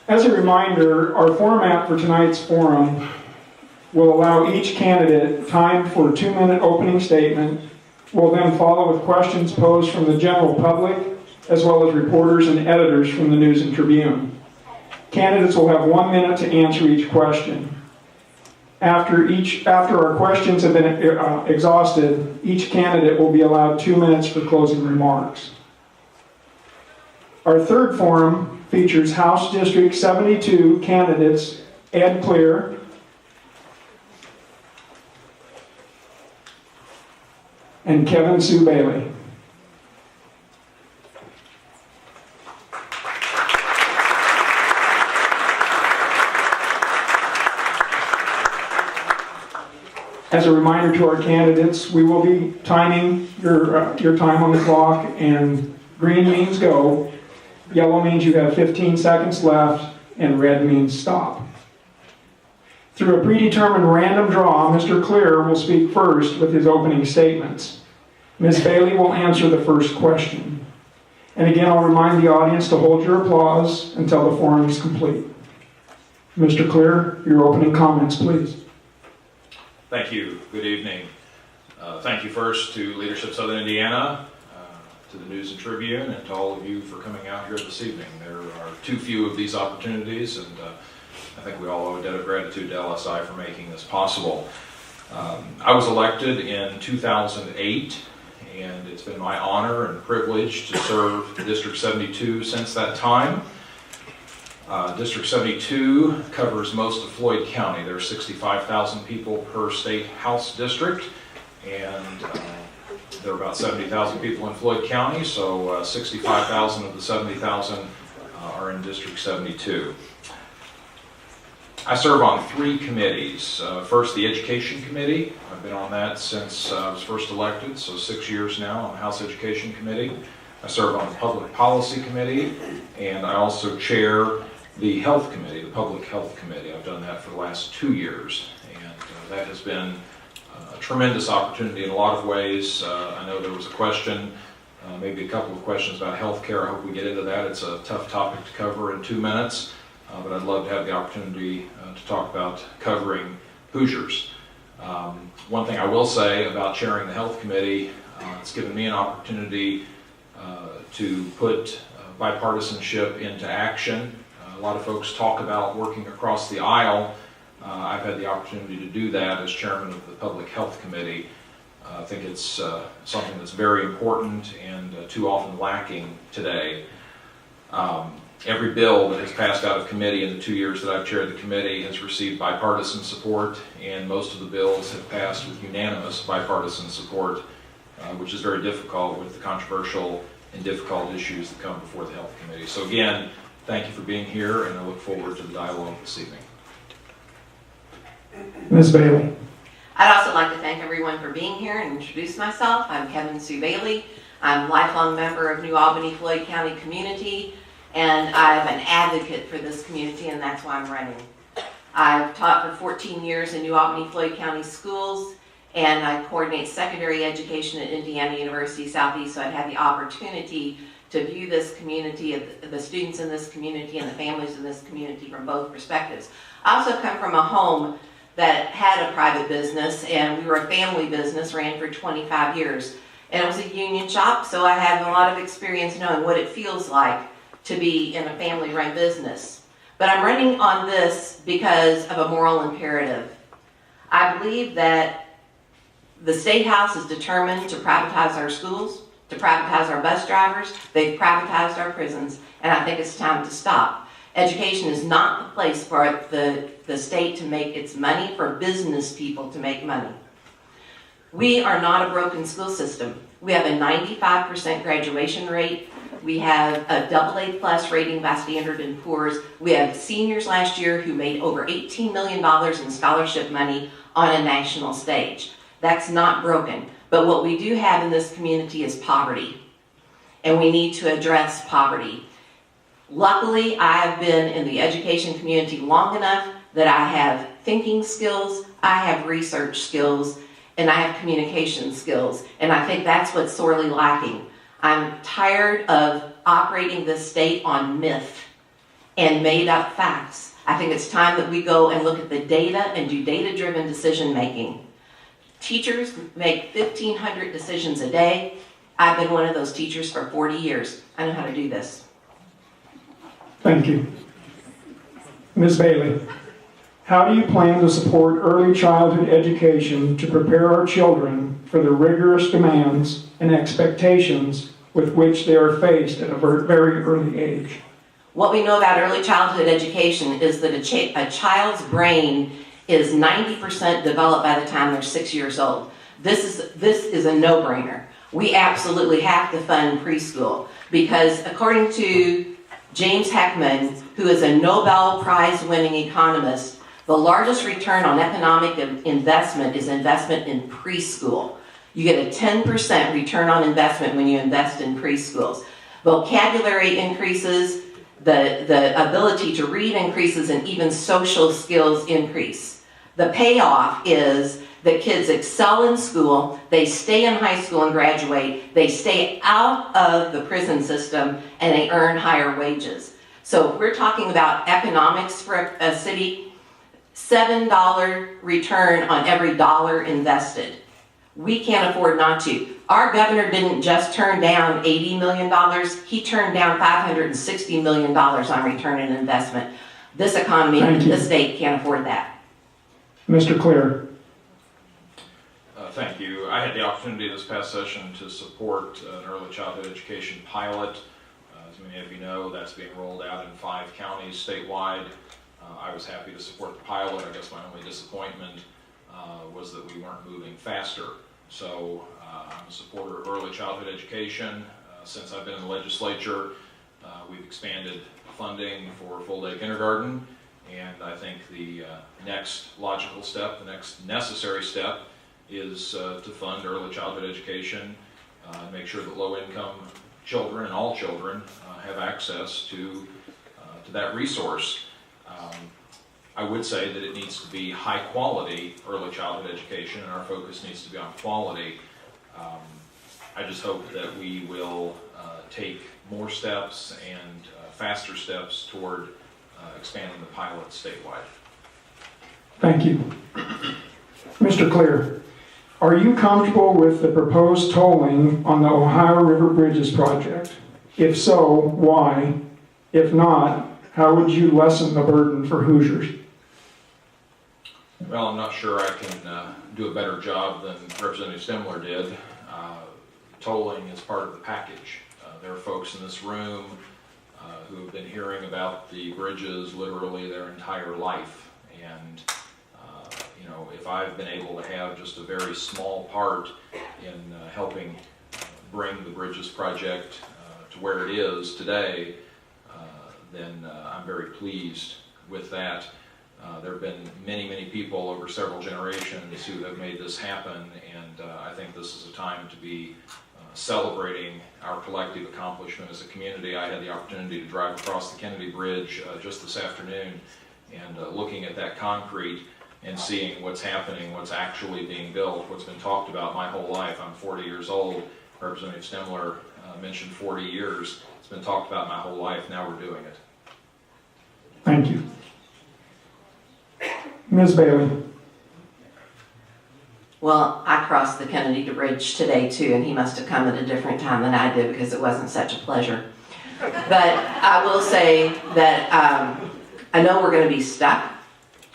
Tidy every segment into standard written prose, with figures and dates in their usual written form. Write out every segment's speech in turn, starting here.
As a reminder, our format for tonight's forum will allow each candidate time for a 2-minute opening statement. We'll then follow with questions posed from the general public, as well as reporters and editors from the News and Tribune. Candidates will have 1 minute to answer each question. After our questions have been exhausted, each candidate will be allowed 2 minutes for closing remarks. Our third forum features House District 72 candidates Ed Clear, and Kevin Sue Bailey. As a reminder to our candidates, we will be timing your time on the clock, and green means go, yellow means you have 15 seconds left, and red means stop. Through a predetermined random draw, Mr. Clear will speak first with his opening statements. Ms. Bailey will answer the first question. And again, I'll remind the audience to hold your applause until the forum is complete. Mr. Clear, your opening comments, please. Thank you. Good evening. Thank you first to Leadership Southern Indiana, to the News and Tribune, and to all of you for coming out here this evening. There are too few of these opportunities, and I think we all owe a debt of gratitude to LSI for making this possible. I was elected in 2008, and it's been my honor and privilege to serve District 72 since that time. District 72 covers most of Floyd County. There are 65,000 people per state house district, and there are about 70,000 people in Floyd County, so 65,000 of the 70,000 are in District 72. I serve on 3 committees. First, the Education Committee. I've been on that since I was first elected, so 6 years now on the House Education Committee. I serve on the Public Policy Committee, and I also chair the Health Committee, the Public Health Committee. I've done that for the last 2 years, and that has been a tremendous opportunity in a lot of ways. I know there was a question, maybe a couple of questions about health care. I hope we get into that. It's a tough topic to cover in 2 minutes, but I'd love to have the opportunity to talk about covering Hoosiers. One thing I will say about chairing the Health Committee, it's given me an opportunity to put bipartisanship into action. A lot of folks talk about working across the aisle. I've had the opportunity to do that as chairman of the Public Health Committee. I think it's something that's very important and too often lacking today. Every bill that has passed out of committee in the 2 years that I've chaired the committee has received bipartisan support, and most of the bills have passed with unanimous bipartisan support, which is very difficult with the controversial and difficult issues that come before the Health Committee. So again, thank you for being here, and I look forward to the dialogue this evening. Ms. Bailey. I'd also like to thank everyone for being here and introduce myself. I'm Kevin Sue Bailey. I'm a lifelong member of New Albany Floyd County community, and I'm an advocate for this community, and that's why I'm running. I've taught for 14 years in New Albany Floyd County schools, and I coordinate secondary education at Indiana University Southeast, so I've had the opportunity to view this community, the students in this community and the families in this community from both perspectives. I also come from a home that had a private business, and we were a family business, ran for 25 years. And it was a union shop, so I have a lot of experience knowing what it feels like to be in a family-run business. But I'm running on this because of a moral imperative. I believe that the State House is determined to privatize our schools, to privatize our bus drivers. They've privatized our prisons, and I think it's time to stop. Education is not the place for the state to make its money, for business people to make money. We are not a broken school system. We have a 95% graduation rate. We have a AA+ rating by Standard & Poor's. We have seniors last year who made over $18 million in scholarship money on a national stage. That's not broken. But what we do have in this community is poverty, and we need to address poverty. Luckily, I have been in the education community long enough that I have thinking skills, I have research skills, and I have communication skills, and I think that's what's sorely lacking. I'm tired of operating this state on myth and made up facts. I think it's time that we go and look at the data and do data-driven decision making. Teachers make 1,500 decisions a day. I've been one of those teachers for 40 years. I know how to do this. Thank you. Ms. Bailey, how do you plan to support early childhood education to prepare our children for the rigorous demands and expectations with which they are faced at a very early age? What we know about early childhood education is that a child's brain is 90% developed by the time they're 6 years old. This is a no-brainer. We absolutely have to fund preschool because according to James Heckman, who is a Nobel Prize-winning economist, the largest return on economic investment is investment in preschool. You get a 10% return on investment when you invest in preschools. Vocabulary increases, the ability to read increases, and even social skills increase. The payoff is that kids excel in school, they stay in high school and graduate, they stay out of the prison system, and they earn higher wages. So if we're talking about economics for a city, $7 return on every dollar invested. We can't afford not to. Our governor didn't just turn down $80 million, he turned down $560 million on return on investment. This economy, this state can't afford that. Mr. Clear. Thank you. I had the opportunity this past session to support an early childhood education pilot. As many of you know, that's being rolled out in 5 counties statewide. I was happy to support the pilot. I guess my only disappointment was that we weren't moving faster. So I'm a supporter of early childhood education. Since I've been in the legislature, we've expanded funding for full-day kindergarten, and I think the next logical step, the next necessary step, is to fund early childhood education, make sure that low-income children and all children have access to that resource. I would say that it needs to be high-quality early childhood education, and our focus needs to be on quality. I just hope that we will take more steps and faster steps toward expanding the pilot statewide. Thank you. Mr. Clear, are you comfortable with the proposed tolling on the Ohio River Bridges project? If so, why? If not, how would you lessen the burden for Hoosiers? Well, I'm not sure I can do a better job than Representative Stemler did. Tolling is part of the package. There are folks in this room who have been hearing about the bridges literally their entire life. And you know, if I've been able to have just a very small part in helping bring the Bridges project to where it is today, then I'm very pleased with that. There have been many, many people over several generations who have made this happen, and I think this is a time to be celebrating our collective accomplishment as a community. I had the opportunity to drive across the Kennedy Bridge just this afternoon, and looking at that concrete and seeing what's happening, what's actually being built, what's been talked about my whole life. I'm 40 years old. Representative Stemler mentioned 40 years. It's been talked about my whole life. Now we're doing it. Thank you. Ms. Bailey. Well, I crossed the Kennedy Bridge today too, and he must have come at a different time than I did because it wasn't such a pleasure. But I will say that I know we're going to be stuck.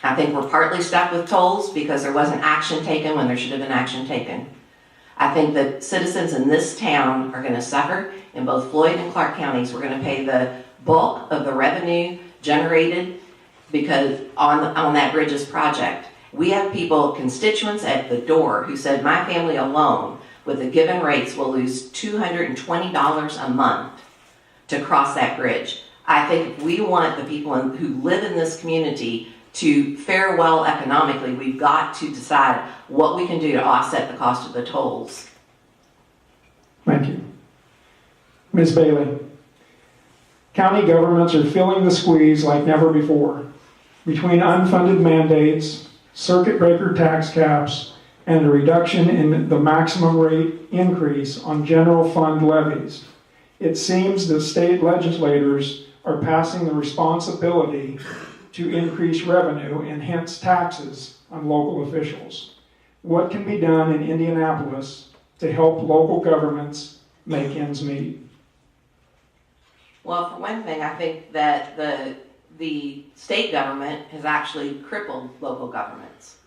I think we're partly stuck with tolls because there wasn't action taken when there should have been action taken. I think that citizens in this town are going to suffer. In both Floyd and Clark counties, we're going to pay the bulk of the revenue generated because on that Bridges project. We have people, constituents at the door who said my family alone with the given rates will lose $220 a month to cross that bridge. I think if we want the people who live in this community to fare well economically, we've got to decide what we can do to offset the cost of the tolls. Thank you. Ms. Bailey. County governments are feeling the squeeze like never before. Between unfunded mandates, circuit breaker tax caps, and a reduction in the maximum rate increase on general fund levies, it seems that state legislators are passing the responsibility to increase revenue and hence taxes on local officials. What can be done in Indianapolis to help local governments make ends meet? Well, for one thing, I think that the state government has actually crippled local governments.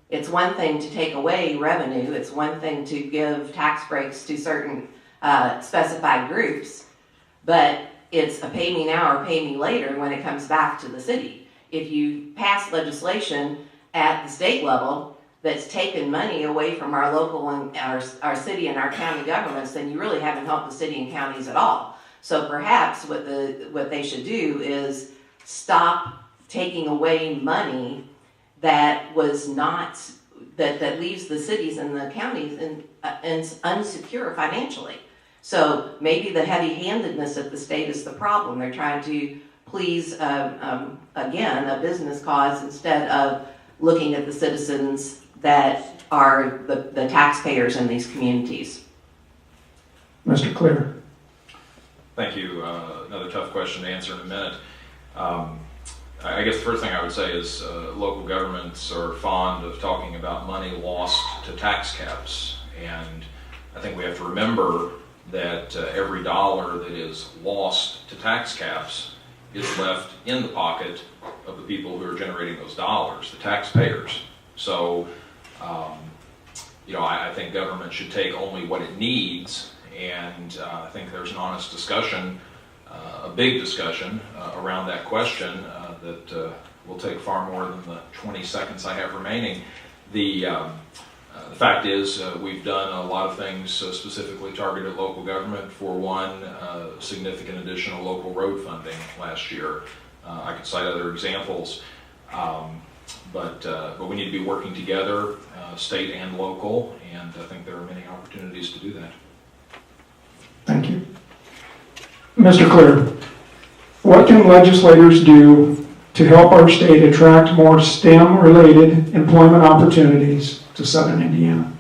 It's one thing to take away revenue. It's one thing to give tax breaks to certain specified groups, but it's a pay me now or pay me later when it comes back to the city. If you pass legislation at the state level that's taken money away from our local and our city and our county governments, then you really haven't helped the city and counties at all. So perhaps what they should do is stop taking away money that was not, that leaves the cities and the counties in unsecure financially. So maybe the heavy-handedness of the state is the problem. They're trying to please, again, a business cause instead of looking at the citizens that are the taxpayers in these communities. Mr. Clear. Thank you. Another tough question to answer in a minute. I guess the first thing I would say is local governments are fond of talking about money lost to tax caps. And I think we have to remember that every dollar that is lost to tax caps is left in the pocket of the people who are generating those dollars, the taxpayers. So, I think government should take only what it needs, and I think there's an honest discussion, a big discussion around that question that will take far more than the 20 seconds I have remaining. The fact is, we've done a lot of things specifically targeted at local government. For one, significant additional local road funding last year. I could cite other examples, but we need to be working together, state and local, and I think there are many opportunities to do that. Thank you. Mr. Clear, what can legislators do to help our state attract more STEM-related employment opportunities to Southern Indiana?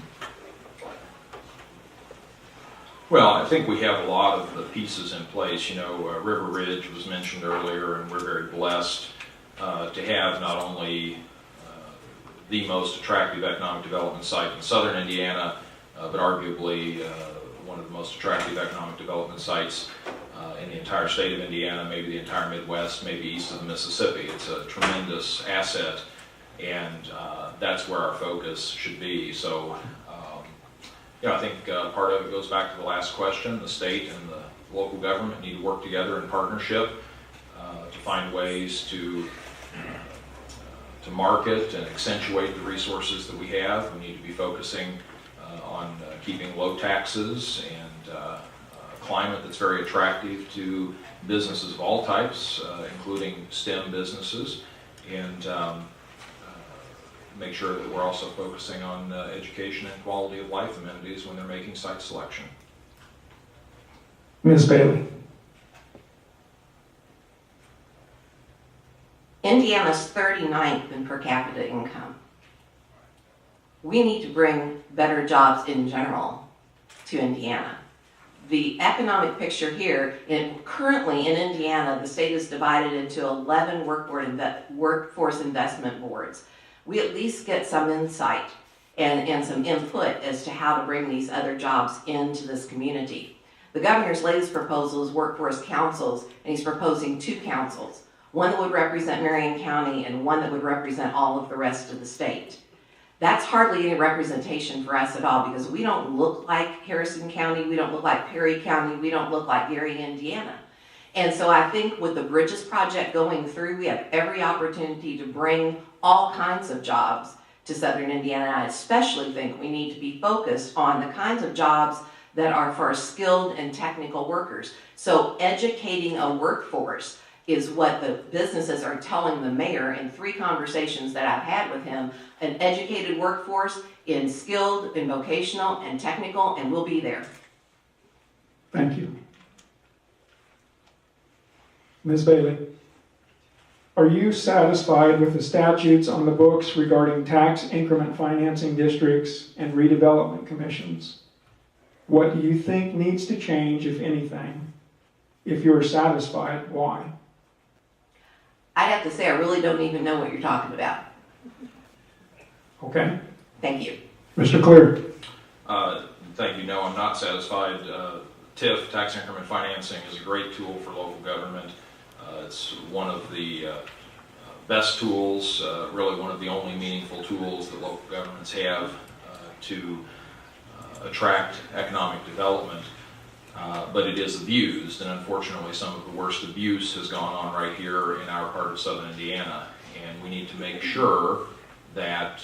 Well, I think we have a lot of the pieces in place. River Ridge was mentioned earlier, and we're very blessed to have not only the most attractive economic development site in Southern Indiana, but arguably one of the most attractive economic development sites in the entire state of Indiana, maybe the entire Midwest, maybe east of the Mississippi. It's a tremendous asset, and that's where our focus should be. So, I think part of it goes back to the last question. The state and the local government need to work together in partnership to find ways to market and accentuate the resources that we have. We need to be focusing on keeping low taxes and climate that's very attractive to businesses of all types, including STEM businesses, and make sure that we're also focusing on education and quality of life amenities when they're making site selection. Ms. Bailey. Indiana's 39th in per capita income. We need to bring better jobs in general to Indiana. The economic picture here, currently in Indiana, the state is divided into 11 workforce investment boards. We at least get some insight and some input as to how to bring these other jobs into this community. The governor's latest proposal is workforce councils, and he's proposing 2 councils, one that would represent Marion County and one that would represent all of the rest of the state. That's hardly any representation for us at all, because we don't look like Harrison County, we don't look like Perry County, we don't look like Gary, Indiana. And so I think with the Bridges Project going through, we have every opportunity to bring all kinds of jobs to Southern Indiana. I especially think we need to be focused on the kinds of jobs that are for skilled and technical workers. So educating a workforce is what the businesses are telling the mayor in 3 conversations that I've had with him. An educated workforce in skilled, in vocational, and technical, and we'll be there. Thank you. Ms. Bailey, are you satisfied with the statutes on the books regarding tax increment financing districts and redevelopment commissions? What do you think needs to change, if anything? If you're satisfied, why? have to say, I really don't even know what you're talking about. Okay. Thank you. Mr. Clear. Thank you. No, I'm not satisfied. TIF, tax increment financing, is a great tool for local government. It's one of the best tools, really one of the only meaningful tools that local governments have to attract economic development. But it is abused, and unfortunately some of the worst abuse has gone on right here in our part of southern Indiana. And we need to make sure that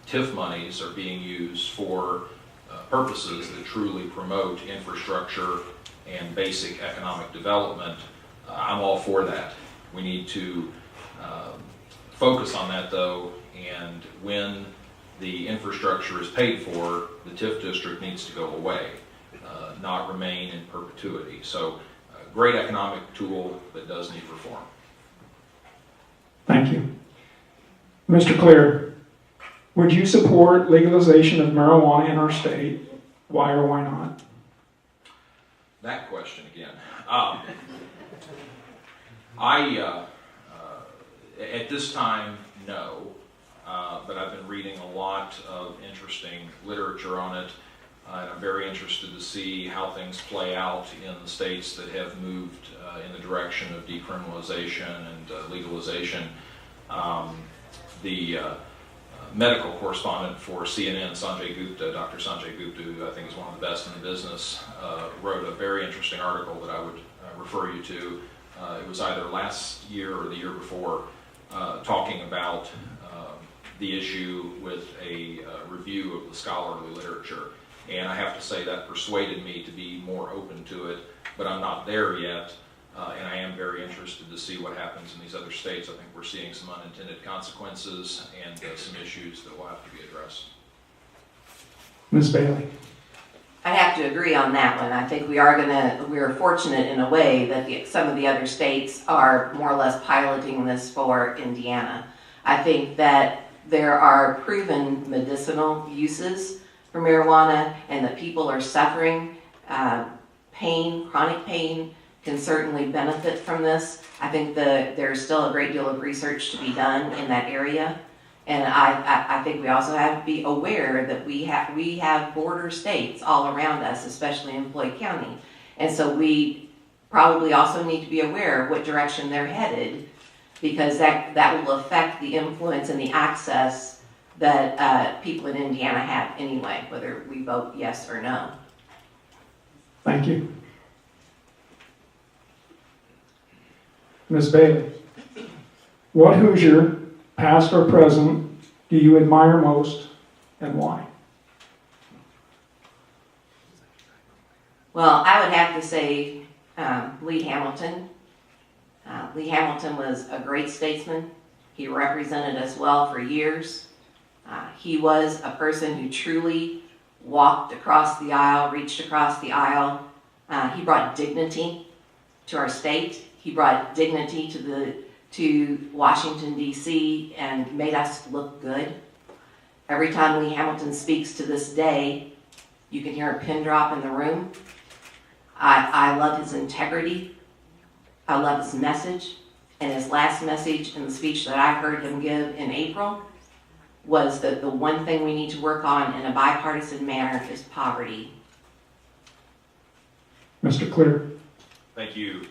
TIF monies are being used for purposes that truly promote infrastructure and basic economic development. I'm all for that. We need to focus on that though, and when the infrastructure is paid for, the TIF district needs to go away, not remain in perpetuity. So, great economic tool that does need reform. Thank you. Mr. Clear, would you support legalization of marijuana in our state? Why or why not? That question again. At this time, no, but I've been reading a lot of interesting literature on it, and I'm very interested to see how things play out in the states that have moved in the direction of decriminalization and legalization. The medical correspondent for CNN, Sanjay Gupta, Dr. Sanjay Gupta, who I think is one of the best in the business, wrote a very interesting article that I would refer you to. It was either last year or the year before, talking about the issue with a review of the scholarly literature. And I have to say that persuaded me to be more open to it, but I'm not there yet. And I am very interested to see what happens in these other states. I think we're seeing some unintended consequences and some issues that will have to be addressed. Ms. Bailey. I have to agree on that one. I think we're fortunate in a way that some of the other states are more or less piloting this for Indiana. I think that there are proven medicinal uses for marijuana, and that people are suffering pain, chronic pain, can certainly benefit from this. I think there's still a great deal of research to be done in that area. And I think we also have to be aware that we have border states all around us, especially in Floyd County. And so we probably also need to be aware of what direction they're headed, because that will affect the influence and the access that people in Indiana have anyway, whether we vote yes or no. Thank you. Ms. Bailey, what Hoosier, past or present, do you admire most and why? Well, I would have to say Lee Hamilton. Lee Hamilton was a great statesman. He represented us well for years. He was a person who truly walked across the aisle, reached across the aisle. He brought dignity to our state. He brought dignity to Washington, D.C., and made us look good. Every time Lee Hamilton speaks to this day, you can hear a pin drop in the room. I love his integrity. I love his message. And his last message in the speech that I heard him give in April was that the one thing we need to work on in a bipartisan manner is poverty. Mr. Clear. Thank you.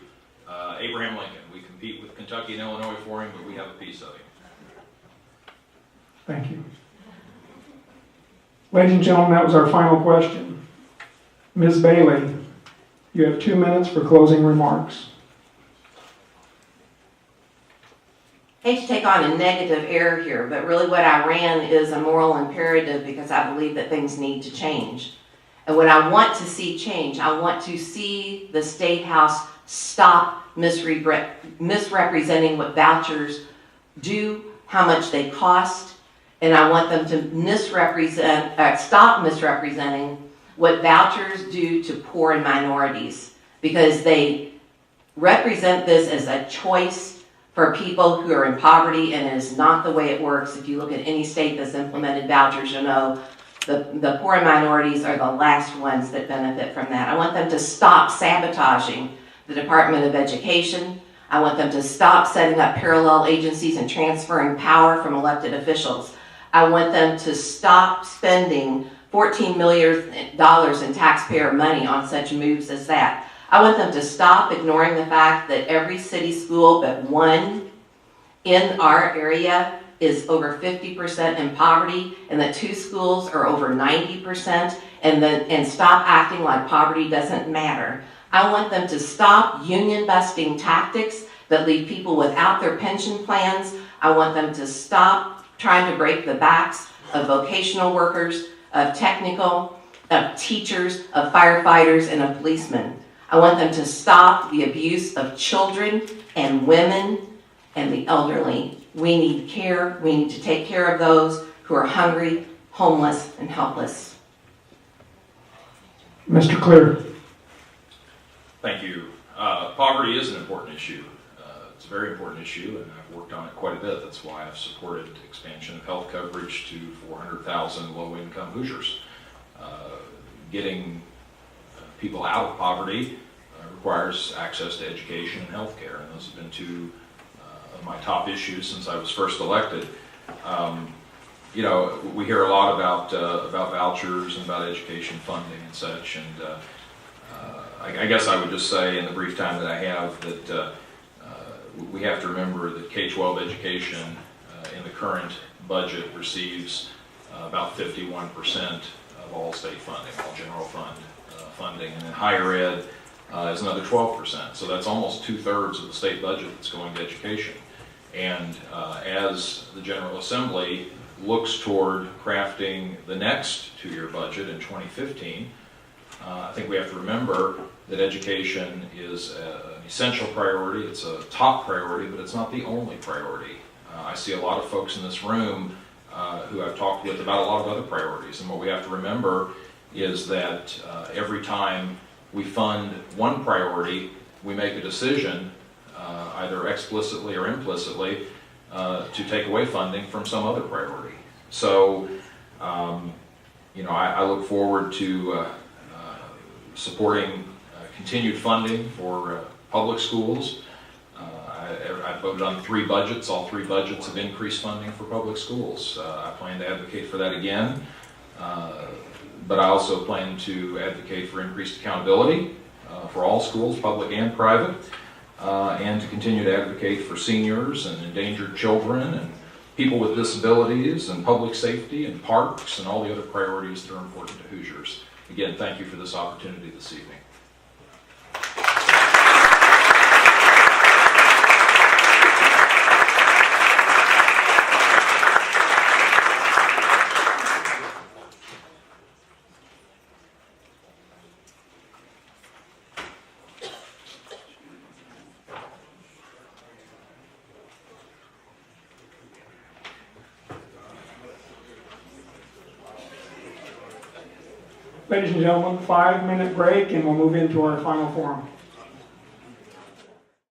Abraham Lincoln. We compete with Kentucky and Illinois for him, but we have a piece of him. Thank you. Ladies and gentlemen, that was our final question. Ms. Bailey, you have 2 minutes for closing remarks. I hate to take on a negative air here, but really what I ran is a moral imperative because I believe that things need to change. And what I want to see change, I want to see the State House stop misrepresenting what vouchers do, how much they cost, and I want them to stop misrepresenting what vouchers do to poor and minorities, because they represent this as a choice for people who are in poverty, and it is not the way it works. If you look at any state that's implemented vouchers, you'll know the poor and minorities are the last ones that benefit from that. I want them to stop sabotaging the Department of Education. I want them to stop setting up parallel agencies and transferring power from elected officials. I want them to stop spending $14 million in taxpayer money on such moves as that. I want them to stop ignoring the fact that every city school but one in our area is over 50% in poverty, and that 2 schools are over 90%, and stop acting like poverty doesn't matter. I want them to stop union busting tactics that leave people without their pension plans. I want them to stop trying to break the backs of vocational workers, of technical, of teachers, of firefighters, and of policemen. I want them to stop the abuse of children and women and the elderly. We need care. We need to take care of those who are hungry, homeless, and helpless. Mr. Clear. Thank you. Poverty is an important issue. It's a very important issue, and I've worked on it quite a bit. That's why I've supported expansion of health coverage to 400,000 low-income Hoosiers. Getting people out of poverty requires access to education and health care, and those have been two of my top issues since I was first elected. You know, we hear a lot about vouchers and about education funding and such, and I guess I would just say in the brief time that I have that we have to remember that K-12 education in the current budget receives about 51% of all state funding, all general fund funding, and then higher ed is another 12%. So that's almost 2/3 of the state budget that's going to education. And as the General Assembly looks toward crafting the next 2-year budget in 2015, I think we have to remember that education is an essential priority. It's a top priority, but it's not the only priority. I see a lot of folks in this room who I've talked with about a lot of other priorities. And what we have to remember is that every time we fund one priority, we make a decision, either explicitly or implicitly, to take away funding from some other priority. So, you know, I look forward to supporting continued funding for public schools. I voted on 3 budgets. All 3 budgets have increased funding for public schools. I plan to advocate for that again. But I also plan to advocate for increased accountability for all schools, public and private, and to continue to advocate for seniors and endangered children and people with disabilities and public safety and parks and all the other priorities that are important to Hoosiers. Again, thank you for this opportunity this evening. Ladies and gentlemen, 5-minute break and we'll move into our final forum.